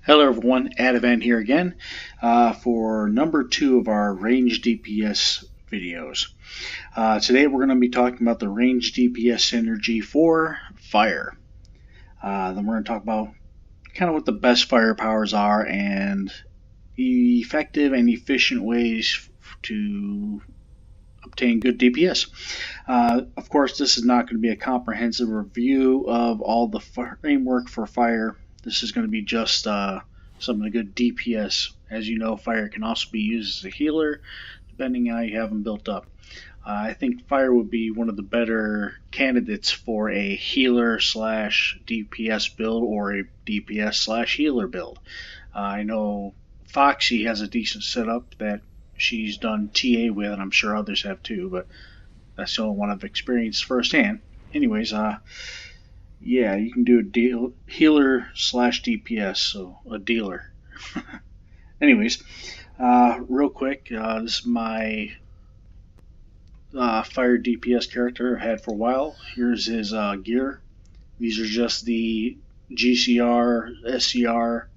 Hello everyone, Adavan here again for number 2 of our range DPS videos. Today we're going to be talking about the range DPS synergy for fire. Then we're going to talk about kind of what the best fire powers are and effective and efficient ways to obtain good DPS. Of course, this is not going to be a comprehensive review of all the framework for fire. This is going to be just some of the good DPS. As you know, fire can also be used as a healer, depending on how you have them built up. I think fire would be one of the better candidates for a healer slash DPS build or a DPS slash healer build. I know Foxy has a decent setup that she's done TA with, and I'm sure others have too, but that's the only one I've experienced firsthand. Anyways, yeah, you can do a healer slash DPS, so a dealer. Anyways, real quick, this is my Fire DPS character I've had for a while. Here's his gear. These are just the GCR, SCR,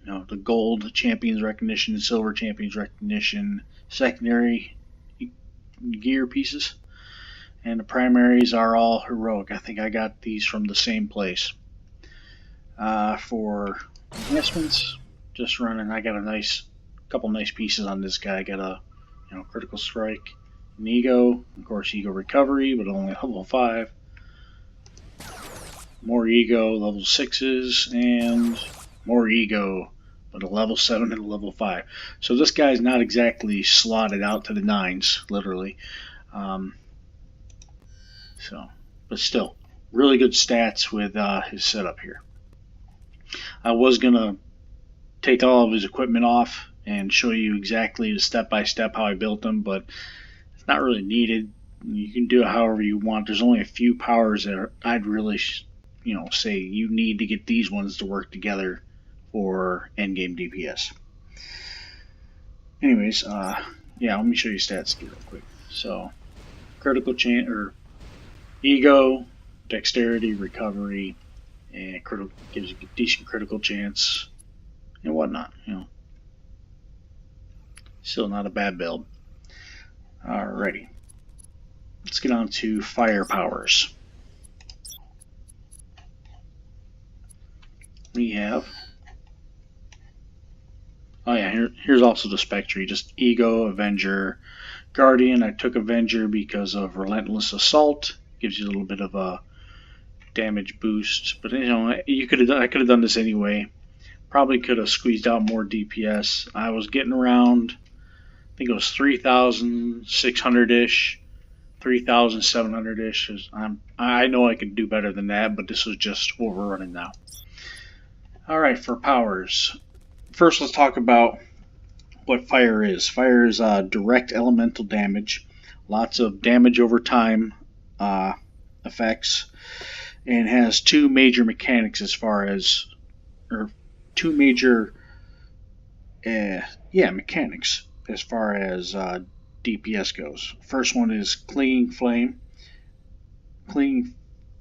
the gold champions recognition, silver champions recognition, secondary gear pieces. And the primaries are all heroic. I think I got these from the same place. For enhancements, just running. I got a couple nice pieces on this guy. I got a critical strike, an ego, of course ego recovery, but only level 5. More ego, level 6s, and more ego, but a level 7 and a level 5. So this guy's not exactly slotted out to the 9s, literally. But still, really good stats with his setup here. I was going to take all of his equipment off and show you exactly the step-by-step how I built them, but it's not really needed. You can do it however you want. There's only a few powers that I'd really say you need to get these ones to work together for endgame DPS. Anyways, yeah, let me show you stats real quick. So, critical chance, or ego, dexterity, recovery, and critical gives you a decent critical chance and whatnot. Still not a bad build. Alrighty, let's get on to fire powers. We have, here's also the spec tree, just ego, avenger, guardian. I took avenger because of relentless assault. Gives you a little bit of a damage boost, but I could have done this anyway. Probably could have squeezed out more DPS. I was getting around, I think it was 3,600-ish, 3,700-ish. I know I could do better than that, but this was just what we're running now. Alright, for powers. First, let's talk about what fire is. Fire is direct elemental damage. Lots of damage over time effects, and has two major mechanics as far as, or two major mechanics as far as DPS goes. First one is clinging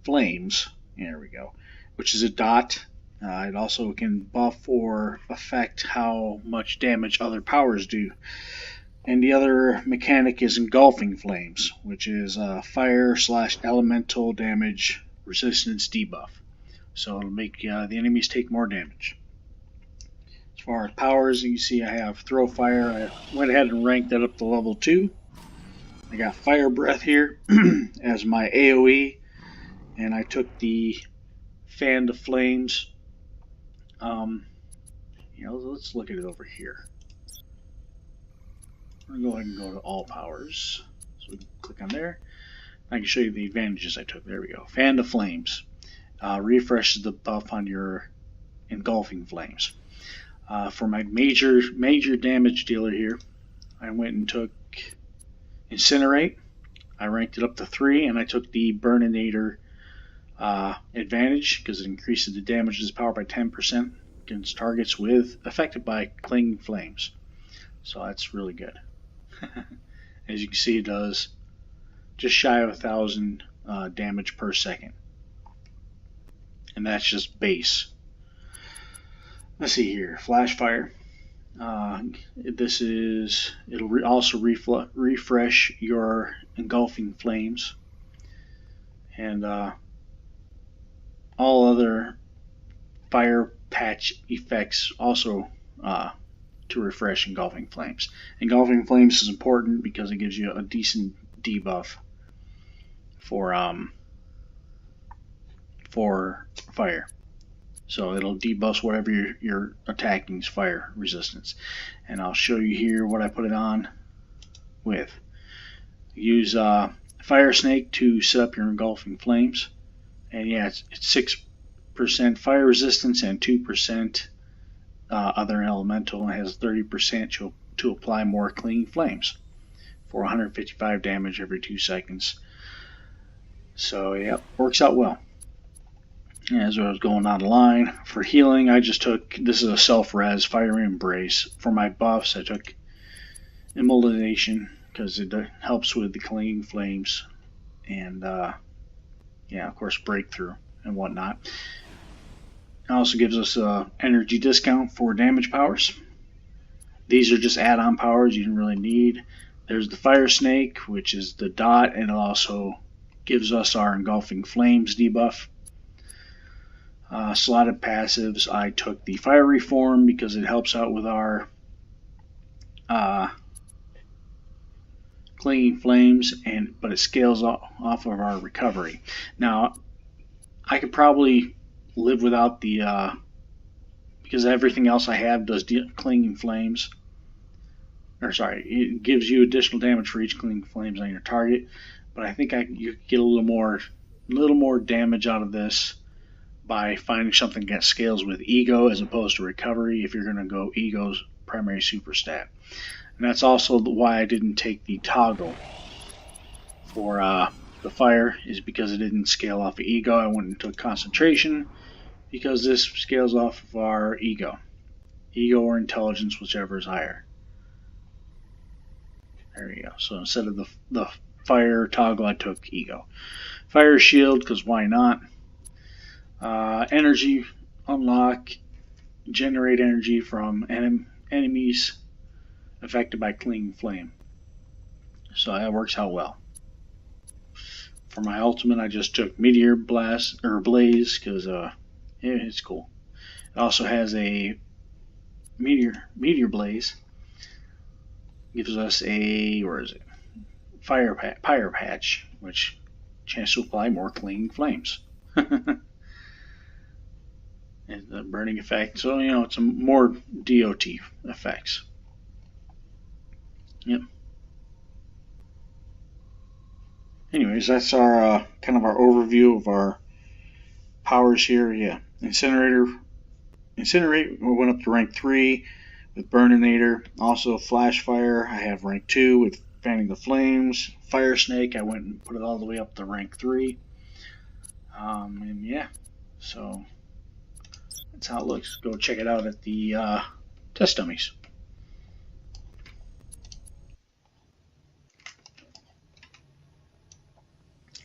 flames. There we go. Which is a dot. It also can buff or affect how much damage other powers do. And the other mechanic is engulfing flames, which is fire / elemental damage resistance debuff. So it'll make the enemies take more damage. As far as powers, you see I have throw fire. I went ahead and ranked that up to level 2. I got fire breath here as my AoE, and I took the fan to flames. Let's look at it over here. I'm going to go ahead and go to all powers. So we can click on there. I can show you the advantages I took. There we go. Fan to flames. Refreshes the buff on your engulfing flames. For my major damage dealer here, I went and took Incinerate. I ranked it up to 3, and I took the Burninator advantage because it increases the damage of this power by 10% against targets affected by clinging flames. So that's really good. As you can see, it does just shy of 1,000 damage per second, and that's just base. let's see here, flash fire. It'll also refresh your engulfing flames, and all other fire patch effects also to refresh engulfing flames. Engulfing flames is important because it gives you a decent debuff for fire. So it'll debuff whatever you're attacking fire resistance. And I'll show you here what I put it on with. Use Fire Snake to set up your engulfing flames. And yeah, it's 6% fire resistance and 2% other elemental, and has 30% to apply more clinging flames for 155 damage every 2 seconds. So yeah, works out well. As I was going on the line, for healing, I just took, this is a self-res, Fire Embrace. For my buffs, I took Immolation, because it helps with the clinging flames, and yeah, of course, Breakthrough and whatnot. It also gives us an energy discount for damage powers. These are just add-on powers you didn't really need. There's the Fire Snake, which is the dot, and it also gives us our engulfing flames debuff. Slotted passives, I took the Fire Reform because it helps out with our clinging flames, but it scales off of our recovery. Now, I could probably live without the because everything else I have does clinging flames. Or sorry, it gives you additional damage for each clinging flames on your target. But I think you could get a little more damage out of this by finding something that scales with ego as opposed to recovery if you're going to go ego's primary super stat. And that's also why I didn't take the toggle for the fire, is because it didn't scale off of ego. I went into concentration because this scales off of our ego or intelligence, whichever is higher. There you go. So instead of the fire toggle, I took ego. Fire shield, because why not? Energy unlock, generate energy from enemies affected by clinging flame. So that works out well. For my ultimate, I just took Meteor Blast or Blaze because yeah, it's cool. It also has a Meteor Blaze. Gives us a, where is it? Fire Patch, which chance to apply more clinging flames. And the burning effect, so you know, it's a more DOT effects. Yep. Anyways, that's our kind of our overview of our powers here. Yeah, Incinerate. We went up to rank 3 with Burninator. Also Flash Fire, I have rank 2 with Fanning the Flames. Fire Snake, I went and put it all the way up to rank 3. And yeah, so that's how it looks. Go check it out at the test dummies.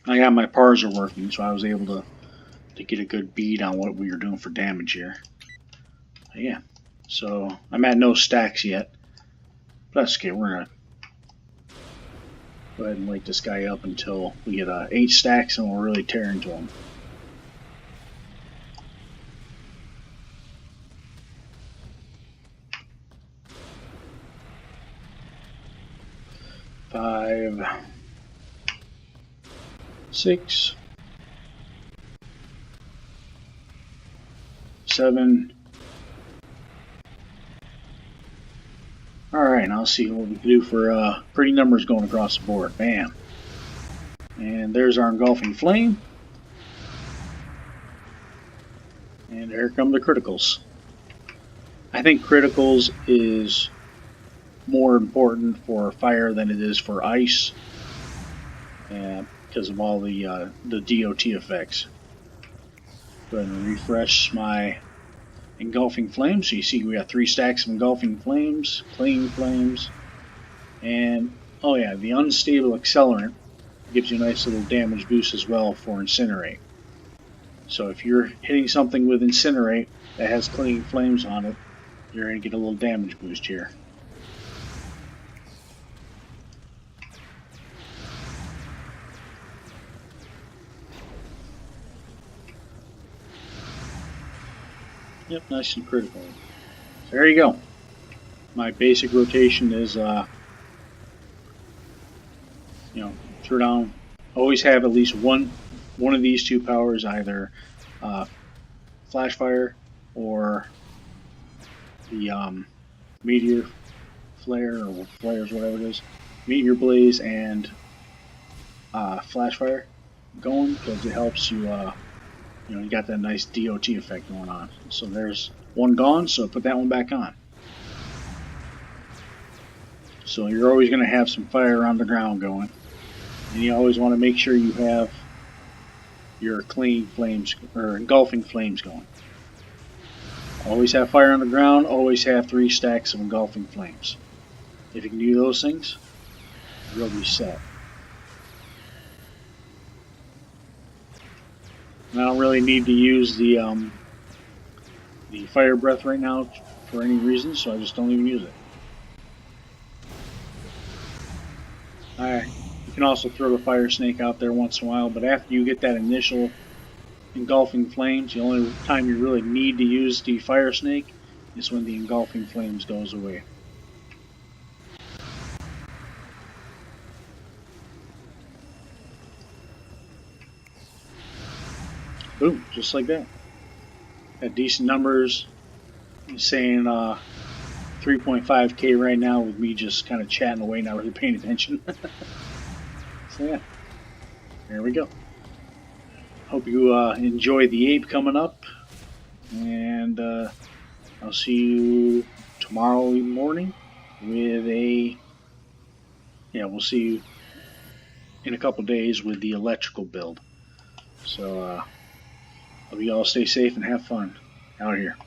I got my parser working, so I was able to get a good bead on what we were doing for damage here. But yeah, so I'm at no stacks yet. But that's okay, we're gonna go ahead and light this guy up until we get 8 stacks and we'll really tear into him. Five, 6, 7. Alright, now let's see what we can do for pretty numbers going across the board. Bam. And there's our engulfing flame. And here come the criticals. I think criticals is more important for fire than it is for ice, because of all the DOT effects. Go ahead and refresh my engulfing flames. So you see we got 3 stacks of engulfing flames, clinging flames, and oh yeah, the unstable accelerant gives you a nice little damage boost as well for incinerate. So if you're hitting something with Incinerate that has clinging flames on it, you're going to get a little damage boost here. Yep, nice and critical. So there you go. My basic rotation is, throw down. Always have at least one of these two powers, either Flash Fire or the Meteor Flare or Flares, whatever it is. Meteor Blaze and Flash Fire going, because it helps you. You got that nice DOT effect going on. So there's one gone, so put that one back on. So you're always going to have some fire on the ground going. And you always want to make sure you have your clean flames or engulfing flames going. Always have fire on the ground, always have 3 stacks of engulfing flames. If you can do those things, you'll be set. And I don't really need to use the fire breath right now for any reason, so I just don't even use it. Alright, you can also throw the fire snake out there once in a while, but after you get that initial engulfing flames, the only time you really need to use the fire snake is when the engulfing flames goes away. Boom, just like that. Got decent numbers. I'm saying 3.5k right now with me just kind of chatting away, not really paying attention. So yeah, there we go. Hope you enjoy the ape coming up, and I'll see you tomorrow morning with we'll see you in a couple days with the electrical build. So hope you all stay safe and have fun out here.